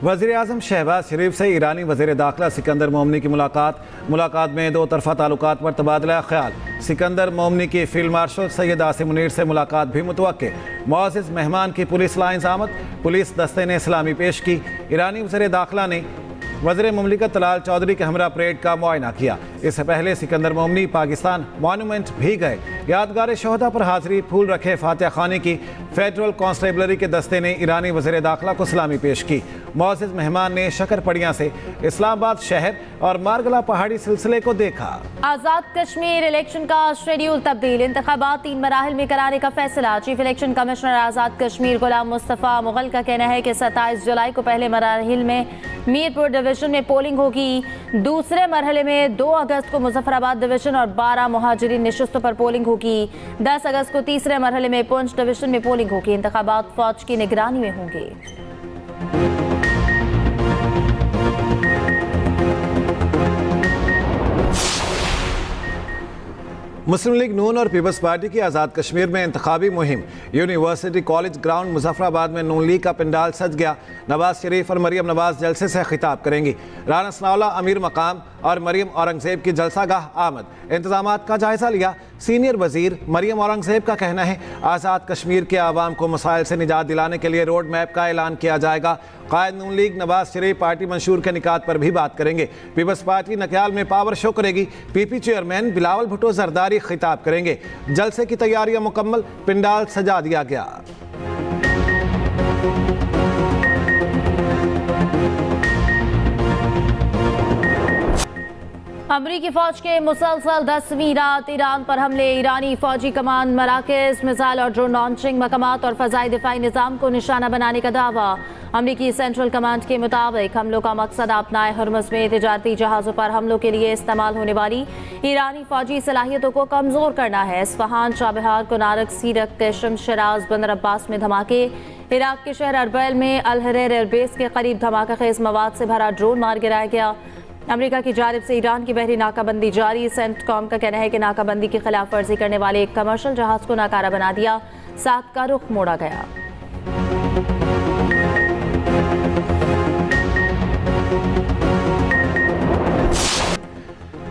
वज़ीर आज़म शहबाज शरीफ से ईरानी वज़ीर दाखिला सिकंदर मोमनी की मुलाकात में दो तरफ़ा ताल्लुकात पर तबादला ख्याल। सिकंदर मोमनी की फील्ड मार्शल सैयद आसिम मुनीर से मुलाकात भी मुतवक्के। मुअज़्ज़िज़ मेहमान की पुलिस लाइन्स आमद, पुलिस दस्ते ने इस्लामी पेश की। ईरानी वज़ीर दाखिला ने वज़ीर मुमलिकत तलाल चौधरी के हमरा परेड का मुआयना किया। इससे पहले सिकंदर मोमनी पाकिस्तान मॉन्यूमेंट भी गए। यादगार शहदा पर हाजिरी फूल रखे फातिहा खाने की फेडरल कॉन्स्टेबलरी के दस्ते ने ईरानी वज़ीर दाखिला को सलामी पेश की। मुअज़्ज़िज़ मेहमान ने शकरपड़ियाँ से इस्लामाबाद शहर और मारगला पहाड़ी सिलसिले को देखा। आज़ाद कश्मीर इलेक्शन का शेड्यूल तब्दील, इंतखाबात 3 मराहिल में कराने का फैसला। Chief election commissioner Azad Kashmir गुलाम मुस्तफ़ा मुगल का कहना है कि 27 जुलाई को पहले मराहिल में मीरपुर डिवीजन में पोलिंग होगी। दूसरे मरहले में 2 अगस्त को मुजफ्फराबाद डिवीजन और 12 मुहाजिरीन नशिस्तों पर पोलिंग होगी। 10 अगस्त को तीसरे मरहले में पुंछ डिवीजन में पोलिंग होगी। इंतखाबात फौज की निगरानी में होंगे। मुस्लिम लीग नून और पीपल्स पार्टी की आज़ाद कश्मीर में इंतखाबी मुहिम। यूनिवर्सिटी कॉलेज ग्राउंड मुजफ्फराबाद में नून लीग का पंडाल सज गया। नवाज शरीफ और मरीम नवाज जलसे से खिताब करेंगी। राना सनाउल्लाह अमीर मकाम और मरीम औरंगजेब की जलसागाह आमद। इंतजामात का जायजा लिया। सीनियर वजीर मरीम औरंगजेब का कहना है आज़ाद कश्मीर के आवाम को मसाइल से निजात दिलाने के लिए रोड मैप का ऐलान किया जाएगा। कायद नून लीग नवाज शरीफ पार्टी मंशूर के निकात पर भी बात करेंगे। पीपल्स पार्टी नकयाल में पावर शो करेगी। पीपी चेयरमैन बिलावल भुट्टो जरदारी खिताब करेंगे। जलसे की तैयारियां मुकम्मल, पिंडाल सजा दिया गया। अमरीकी फौज के मुसलसल 10वीं रात ईरान पर हमले। ईरानी फौजी कमान मराकज़, मिसाइल और ड्रोन लॉन्चिंग मकामात और फ़ज़ाई दिफाई निज़ाम को निशाना बनाने का दावा। अमरीकी सेंट्रल कमांड के मुताबिक हमलों का मकसद अपनाए हरमज़ में तिजारती जहाज़ों पर हमलों के लिए इस्तेमाल होने वाली ईरानी फौजी सलाहियतों को कमज़ोर करना है। इस्फहान, चाबहार, कोनारक, सीरक, केशम, शराज, बंदर अब्बास में धमाके। इराक के शहर अरबैल में अल हरेर एयरबेस के करीब धमाका खेज मवाद से भरा ड्रोन मार गिराया गया। अमेरिका की जानिब से ईरान की बहरी नाकाबंदी जारी। सेंटकॉम का कहना है कि नाकाबंदी की खिलाफ वर्जी करने वाले एक कमर्शियल जहाज को नाकारा बना दिया। 7 का रुख मोड़ा गया।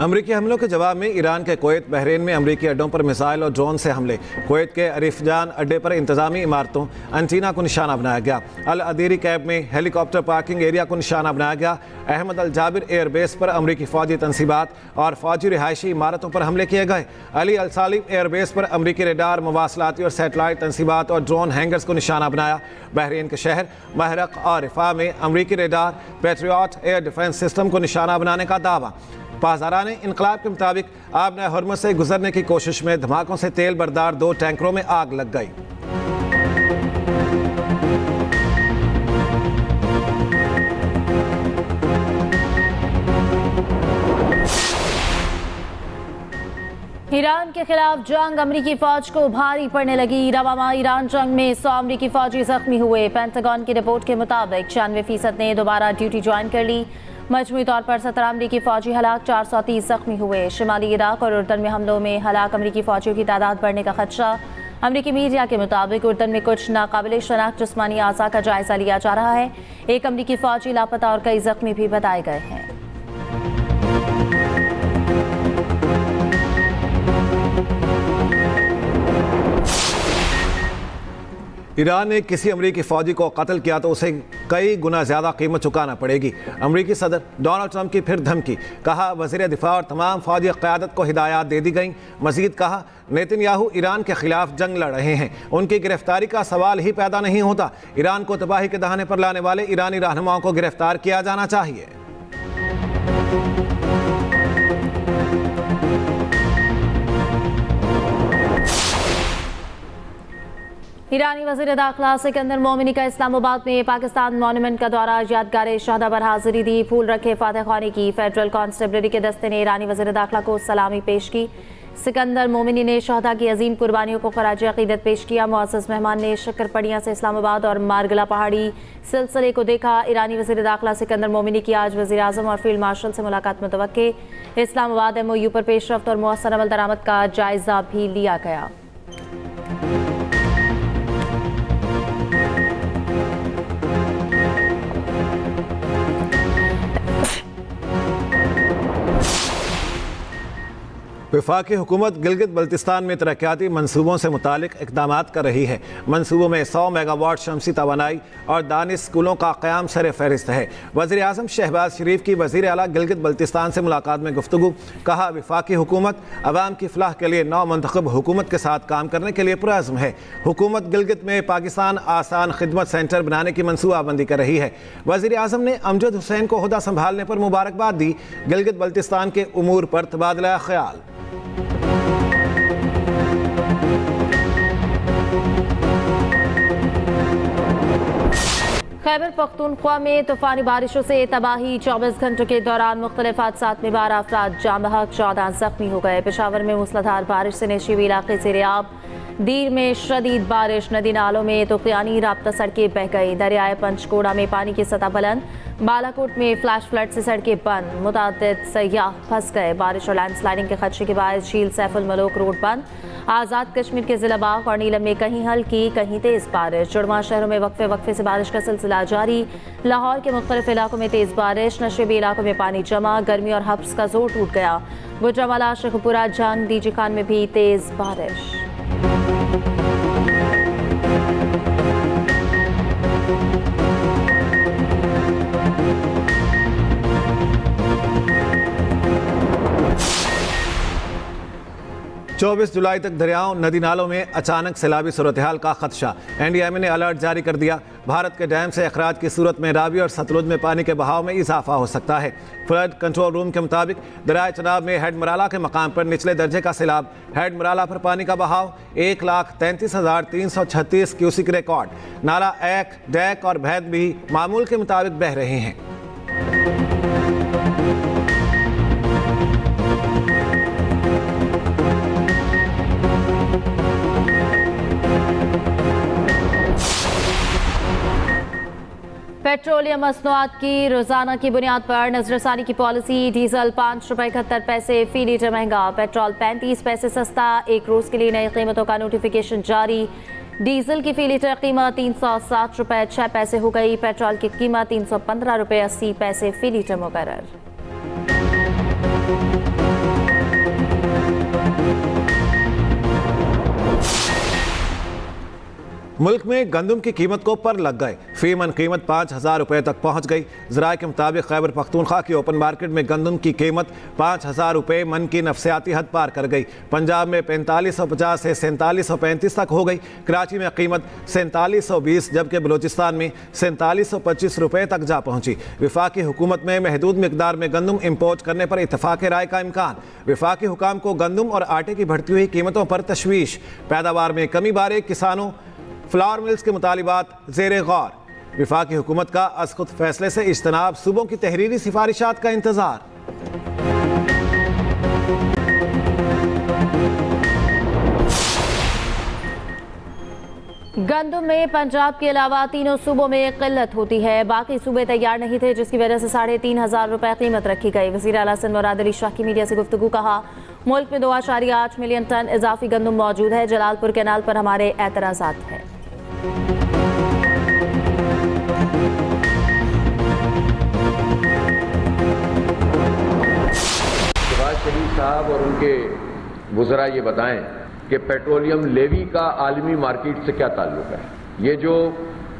अमरीकी हमलों के जवाब में ईरान के कुवैत बहरीन में अमरीकी अड्डों पर मिसाइल और ड्रोन से हमले। कुवैत के अरिफजान अड्डे पर इंतजामी इमारतों एंटीना को निशाना बनाया गया। अल अदीरी कैब में हेलीकॉप्टर पार्किंग एरिया को निशाना बनाया गया। अहमद अल जाबिर एयरबेस पर अमरीकी फौजी तनसीबात और फौजी रिहायशी इमारतों पर हमले किए गए। अली अल सालिम एयरबेस पर अमरीकी रेडार, मवासलाती और सैटेलाइट तनसीबात और ड्रोन हैंगर्स को निशाना बनाया। बहरीन के शहर महरक और रिफा में अमरीकी radar, patriot air defence system को निशाना बनाने का दावा। पासदारान इनकलाब के मुताबिक आबने हरमज़ से गुजरने की कोशिश में धमाकों से तेल बरदार 2 टैंकरों में आग लग गई। ईरान के खिलाफ जंग, अमरीकी फौज को भारी पड़ने लगी। रवामा ईरान जंग में 100 अमरीकी फौजी जख्मी हुए। पेंटागन की रिपोर्ट के मुताबिक 96% ने दोबारा ड्यूटी ज्वाइन कर ली। मजमूई तौर पर 17 अमरीकी फौजी हलाक, 430 जख्मी हुए। शिमाली इराक और उर्दन में हमलों में हलाक अमरीकी फौजियों की तादाद बढ़ने का खदशा। अमरीकी मीडिया के मुताबिक उर्दन में कुछ नाकाबिल शनाख्त जिस्मानी आज़ा का जायजा लिया जा रहा है। एक अमरीकी फौजी लापता और कई जख्मी भी बताए गए हैं। ईरान ने किसी अमरीकी फौजी को कत्ल किया तो उसे कई गुना ज़्यादा कीमत चुकाना पड़ेगी। अमरीकी सदर डोनाल्ड ट्रंप की फिर धमकी। कहा वज़ीर दिफा और तमाम फौजी क़यादत को हिदायत दे दी गई। मज़ीद कहा नेतन्याहू ईरान के खिलाफ जंग लड़ रहे हैं, उनकी गिरफ्तारी का सवाल ही पैदा नहीं होता। ईरान को तबाही के दहाने पर लाने वाले ईरानी रहनुमाओं को गिरफ्तार किया जाना चाहिए। ईरानी वज़ीर दाखिला सिकंदर मोमिनी का इस्लामाबाद में पाकिस्तान मॉन्यूमेंट का दौरा। यादगार शहदा पर हाजिरी दी, फूल रखे फातिहा खाने की। फेडरल कॉन्स्टेबलरी के दस्ते ने ईरानी वज़ीर दाखिला को सलामी पेश की। सिकंदर मोमिनी ने शहदा की अजीम कुर्बानियों को खराज अकीदत पेश किया। मुअज़्ज़ज़ मेहमान ने शकरपड़ियाँ से इस्लामाबाद और मारगला पहाड़ी सिलसिले को देखा। ईरानी वज़ीर दाखिला सिकंदर मोमिनी की आज वज़ीर आज़म और फील्ड मार्शल से मुलाकात मुतवक्के। इस्लामाबाद MOU पर पेशरफ्त और मौसर अमल दरामद का जायजा भी लिया गया। वफाकी हुकूमत गिलगित बल्तिस्तान में तरक्याती मनसूबों से मुतालिक इकदाम कर रही है। मनसूबों में 100 मेगावाट शमसी तवानाई और दानिश स्कूलों का क़याम सर फहरिस्त है। वज़ीर आज़म शहबाज शरीफ की वज़ीर आला गिलगित बल्तिस्तान से मुलाकात में गुफ्तगू। कहा, वफाकी हुकूमत अवाम की फलाह के लिए नौ मंतखब हुकूमत के साथ काम करने के लिए पुरअज़्म है। हुकूमत गिलगित में पाकिस्तान आसान खिदमत सेंटर बनाने की मनसूबाबंदी कर रही है। वज़ीर आज़म ने अमजद हुसैन को ओहदा संभालने पर मुबारकबाद दी। गिलगित बल्तिस्तान के उमूर पर तबादला ख्याल। खैबर पख्तूनख्वा में तूफानी बारिशों से तबाही। 24 घंटों के दौरान मुख्तलिफ हादसात में 12 अफराद जाँ बहक, 14 जख्मी हो गए। पेशावर में मूसलाधार बारिश से नशीबी इलाके से रियाब। दीर में शदीद बारिश, नदी नालों में तूफ़ानी राब्ता सड़कें बह गई। दरियाए पंचकोड़ा में पानी की सतह बुलंद। बालाकोट में फ्लैश फ्लड से सड़कें बंद, मुतादिद सयाह फंस गए। बारिश और लैंडस्लाइडिंग के खदशे के बाद झील सैफुल मलोक रोड बंद। आज़ाद कश्मीर के जिला बाग और नीलम में कहीं हल्की कहीं तेज बारिश। जुड़वा शहरों में वक्फे वक्फे से बारिश का सिलसिला जारी। लाहौर के मुख्तलिफ इलाकों में तेज बारिश, नशेबी इलाकों में पानी जमा। गर्मी और हब्स का जोर टूट गया। गुजरावाला, शेखपुरा, जंग, डीजी खान में भी तेज बारिश। चौबीस जुलाई तक दरियाओं नदी नालों में अचानक सैलाबी सूरत हाल का खदशा। NDMA ने अलर्ट जारी कर दिया। भारत के डैम से अखराज की सूरत में रावी और सतलुज में पानी के बहाव में इजाफा हो सकता है। फ्लड कंट्रोल रूम के मुताबिक दरियाए चनाब में हेड मराला के मकाम पर निचले दर्जे का सैलाब। हेड मराला पर पानी का बहाव 1,33,336 क्यूसिक रिकॉर्ड। नाला एक, डैक और भैद भी मामूल के मुताबिक बह रहे हैं। पेट्रोलियम मसनूआत की रोजाना की बुनियाद पर नजरसानी की पॉलिसी। डीजल 5 रुपये 71 पैसे फी लीटर महंगा, पेट्रोल 35 पैसे सस्ता। एक रोज के लिए नई कीमतों का नोटिफिकेशन जारी। डीजल की फी लीटर कीमत 360 रुपये 6 पैसे हो गई। पेट्रोल की कीमत 315 रुपये 80 पैसे फी लीटर मुकर्रर। मुल्क में गंदम की कीमत को पर लग गए। फी मन कीमत 5,000 रुपये तक पहुंच गई। ज़राए के मुताबिक खैबर पख्तूनख्वा की ओपन मार्केट में गंदम की कीमत 5,000 रुपये मन की नफसियाती हद पार कर गई। पंजाब में 4550 से 4735 तक हो गई। कराची में कीमत 4720 जबकि बलूचिस्तान में 4725 रुपये तक जा पहुंची। वफाकी हुकूमत में महदूद मिकदार में गंदम इम्पोर्ट करने पर इतफाक़ राय का इम्कान। वफाकी हुकाम को गंदम और आटे की बढ़ती हुई कीमतों पर तशवीश। पैदावार में कमी बारे किसानों फ्लावर मिल्स के मुतालिबात ज़ेरे गौर। वफाकी हुकूमत का अज़ खुद फैसले से इज्तनाब, सूबों की तहरीरी सिफारिशात का इंतज़ार। गंदम में पंजाब के अलावा तीनों सूबों में किल्लत होती है। बाकी सूबे तैयार नहीं थे, जिसकी वजह से 3,500 रुपये कीमत रखी गई। वज़ीर आला सिंध मुराद अली शाह की मीडिया से गुफ्तगू। कहा, मुल्क में 2.8 मिलियन टन इजाफी गंदम मौजूद है। जलालपुर कैनाल पर हमारे एतराज़ात हैं। शहबाज शरीफ साहब और उनके वज़रा ये बताएं कि पेट्रोलियम लेवी का आलमी मार्केट से क्या ताल्लुक है। ये जो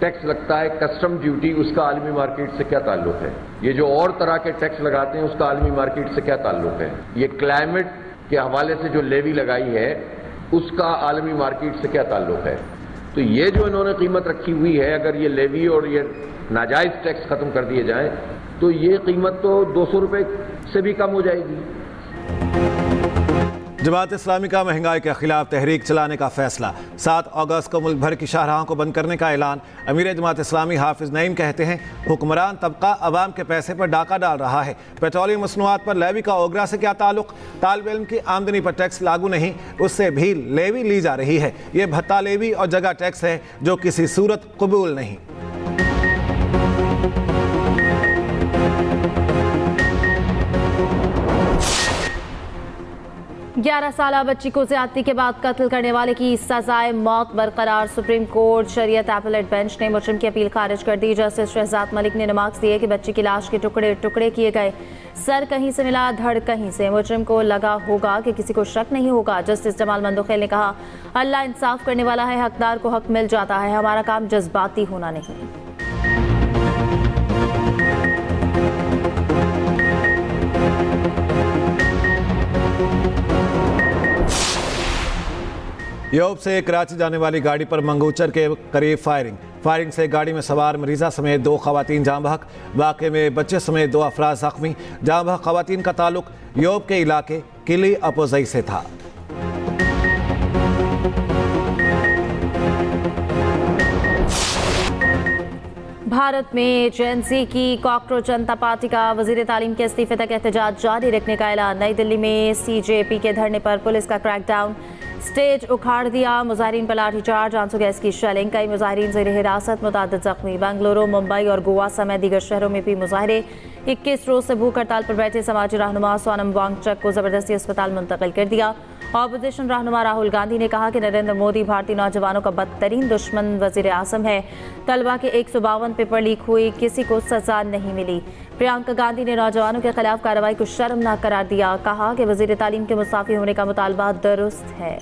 टैक्स लगता है कस्टम ड्यूटी, उसका आलमी मार्केट से क्या ताल्लुक है। ये जो और तरह के टैक्स लगाते हैं उसका आलमी मार्केट से क्या ताल्लुक है। ये क्लाइमेट के हवाले से जो लेवी लगाई है उसका आलमी मार्केट से क्या ताल्लुक है। तो ये जो इन्होंने कीमत रखी हुई है, अगर ये लेवी और ये नाजायज़ टैक्स ख़त्म कर दिए जाएं तो ये कीमत तो 200 रुपये से भी कम हो जाएगी। जमात इस्लामी का महंगाई के खिलाफ तहरीक चलाने का फैसला। 7 अगस्त को मुल्क भर की शाहराहों को बंद करने का ऐलान। अमीर जमात इस्लामी हाफिज नईम कहते हैं, हुक्मरान तबका अवाम के पैसे पर डाका डाल रहा है। पेट्रोलियम मसनूआत पर लेवी का ओगरा से क्या ताल्लुक। तालिब इल्म की आमदनी पर टैक्स लागू नहीं, उससे भी लेवी ली जा रही है। ये भत्ता लेवी और जगह टैक्स है जो किसी सूरत कबूल नहीं। 11 साल बच्ची को ज्यादती के बाद कत्ल करने वाले की सजाए मौत बरकरार। सुप्रीम कोर्ट शरीयत एपलेट बेंच ने मुजरिम की अपील खारिज कर दी। जस्टिस शहजाद मलिक ने रिमार्क्स दिए कि बच्ची की लाश के टुकड़े टुकड़े किए गए, सर कहीं से मिला, धड़ कहीं से। मुजरिम को लगा होगा कि किसी को शक नहीं होगा। जस्टिस जमाल मंदोखेल ने कहा, अल्लाह इंसाफ करने वाला है, हकदार को हक मिल जाता है, हमारा काम जज्बाती होना नहीं। यूरोप से कराची जाने वाली गाड़ी पर मंगूचर के करीब फायरिंग से गाड़ी में सवार मरीजा समेत 2 खवातीन जाँ बहक। वाक़े में बच्चे समेत 2 अफराद जख्मी। जाँ बहक खवातीन का ताल्लुक यूरोप के इलाके किली अपोजई से था। भारत में जेएनसी की कॉकरोच जनता पार्टी का वजीर तालीम के इस्तीफे तक एहतजाज जारी रखने का ऐलान। नई दिल्ली में सीजेपी के धरने पर पुलिस का क्रैकडाउन, स्टेज उखाड़ दिया, मुजाहिरीन पर लाठीचार्ज, आंसू गैस की शेलिंग, कई मुजाहिरीन ज़ेर हिरासत, मुतादिद जख्मी। बेंगलुरु, मुंबई और गोवा समेत दीगर शहरों में भी मुजाहरे। 21 रोज से भूख हड़ताल पर बैठे समाजी रहनुमा सोनम वांगचक को जबरदस्ती अस्पताल मुंतकिल कर दिया। ऑपोजिशन रहनुमा राहुल गांधी ने कहा कि नरेंद्र मोदी भारतीय नौजवानों का बदतरीन दुश्मन वजीर आजम है। तलबा के 152 पेपर लीक हुए, किसी को सजा नहीं मिली। प्रियंका गांधी ने नौजवानों के खिलाफ कार्रवाई को शर्मनाक करार दिया। कहा कि वजीर तालीम के मुस्ताफी होने का मुतालबा दुरुस्त है।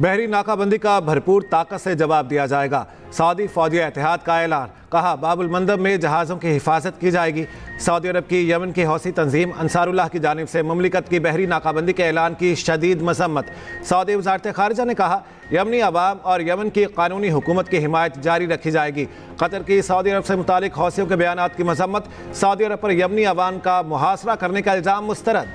बहरी नाकाबंदी का भरपूर ताकत से जवाब दिया जाएगा। सऊदी फौजी एतिहाद का ऐलान। कहा, बाबुल मंदब में जहाज़ों की हिफाजत की जाएगी। सऊदी अरब की यमन की हौसी तंजीम अंसारुल्लाह की जानिब से मुमलिकत की बहरी नाकाबंदी के ऐलान की शदीद मजम्मत। सऊदी वज़ारत ख़ारिजा ने कहा, यमनी अवाम और यमन की कानूनी हुकूमत की हिमायत जारी रखी जाएगी। कतर की सऊदी अरब से मुतालिक हौसियों के बयानात की मजम्मत। सऊदी अरब पर यमनी अवाम का मुहासरा करने का इल्ज़ाम मुस्तरद।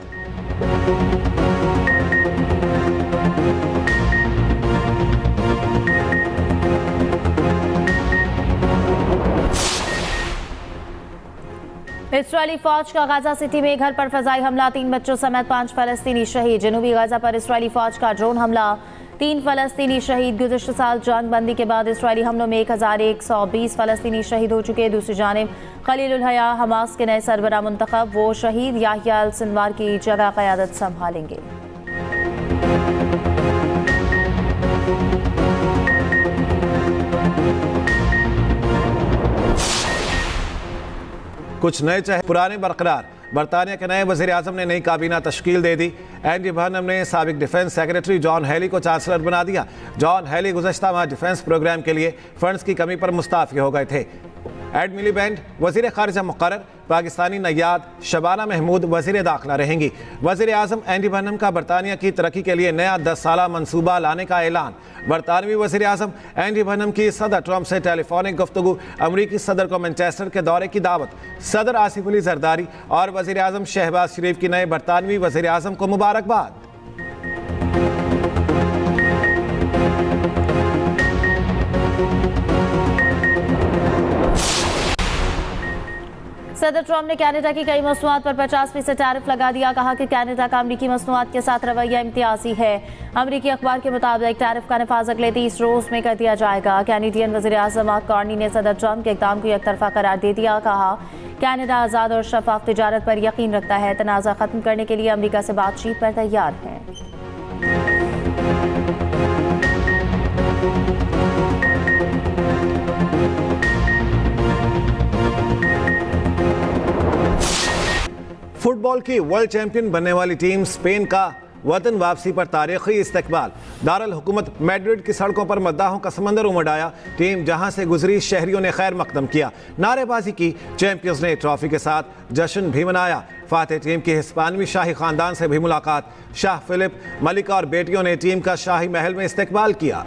इस्राएली फौज का गाजा सिटी में घर पर फजाई हमला, 3 बच्चों समेत 5 फलस्तीनी शहीद। जनूबी गाजा पर इस्राएली फौज का ड्रोन हमला, 3 फलस्तीनी शहीद। गुज़िश्ता साल जंग बंदी के बाद इस्राएली हमलों में 1120 फलस्तीनी शहीद हो चुके। दूसरी जानिब खलीलुल हया हमास के नए सरबराह मुंतखब, वो शहीद याहिया अल सिनवार की जगह क़यादत संभालेंगे। कुछ नए चाहे पुराने बरकरार। बरतानिया के नए वज़ीर आज़म ने नई काबीना तश्कील दे दी। एंडी बर्नम ने साबिक डिफेंस सेक्रेटरी जॉन हैली को चांसलर बना दिया। जॉन हैली गुज़श्ता माह डिफेंस प्रोग्राम के लिए फंड्स की कमी पर मुस्ताफ़ी हो गए थे। एड मिलीबैंड वज़ीर ख़ारिजा मुक़र्रर। पाकिस्तानी नैयाद शबाना महमूद वज़ीर दाखिला रहेंगी। वज़ीर आज़म एंडी बर्नम का बरतानिया की तरक्की के लिए नया 10 साला मनसूबा लाने का ऐलान। बरतानवी वज़ीर आज़म एंडी बर्नम की सदर ट्रंप से टेलीफोनिक गुफ्तगू, अमरीकी सदर को मैनचेस्टर के दौरे की दावत। सदर आसिफ अली जरदारी और वज़ीर आज़म शहबाज शरीफ की नए बरतानवी वज़ीर आज़म को मुबारकबाद। सदर ट्रंप ने कनाडा की कई मसनूआत पर 50% टैरिफ लगा दिया। कहा कि कनाडा का अमरीकी मसनूआत के साथ रवैया इम्तियाजी है। अमरीकी अखबार के मुताबिक टैरिफ का नफाज अगले 30 रोज में कर दिया जाएगा। कैनेडियन वज़ीर आज़म मार्क कार्नी ने सदर ट्रंप के इक़दाम को एकतरफा करार दे दिया। कहा, कनाडा आज़ाद और शफाफ तिजारत पर यकीन रखता है, तनाज़ा ख़त्म करने के लिए अमरीका से बातचीत पर तैयार है। फुटबॉल की वर्ल्ड चैंपियन बनने वाली टीम स्पेन का वतन वापसी पर तारीखी इस्तकबाल। दारुल हुकूमत मैड्रिड की सड़कों पर मद्दाहों का समंदर उमड़ आया। टीम जहां से गुजरी शहरियों ने खैर मकदम किया, नारेबाजी की। चैंपियंस ने ट्रॉफी के साथ जश्न भी मनाया। फातेह टीम की हिस्पानवी शाही खानदान से भी मुलाकात। शाह फिलिप, मलिका और बेटियों ने टीम का शाही महल में इस्तकबाल किया।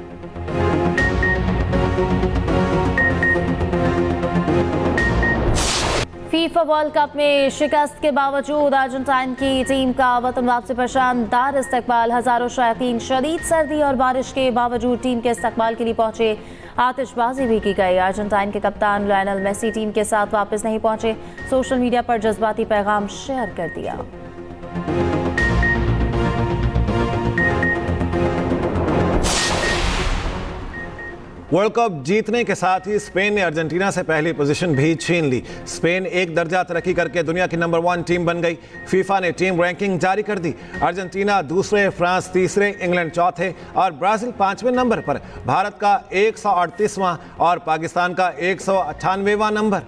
फीफा वर्ल्ड कप में शिकस्त के बावजूद अर्जेंटाइन की टीम का वतन वापसी पर शानदार इस्तकबाल। हजारों शायकीन शदीद सर्दी और बारिश के बावजूद टीम के इस्तकबाल के लिए पहुंचे। आतिशबाजी भी की गई। अर्जेंटाइन के कप्तान लायनल मेसी टीम के साथ वापस नहीं पहुंचे। सोशल मीडिया पर जज्बाती पैगाम शेयर कर दिया। वर्ल्ड कप जीतने के साथ ही स्पेन ने अर्जेंटीना से पहली पोजीशन भी छीन ली। स्पेन एक दर्जा तरक्की करके दुनिया की नंबर 1 टीम बन गई। फीफा ने टीम रैंकिंग जारी कर दी। अर्जेंटीना दूसरे, फ्रांस तीसरे, इंग्लैंड चौथे और ब्राजील 5वें नंबर पर। भारत का 138वां और पाकिस्तान का 198वां नंबर।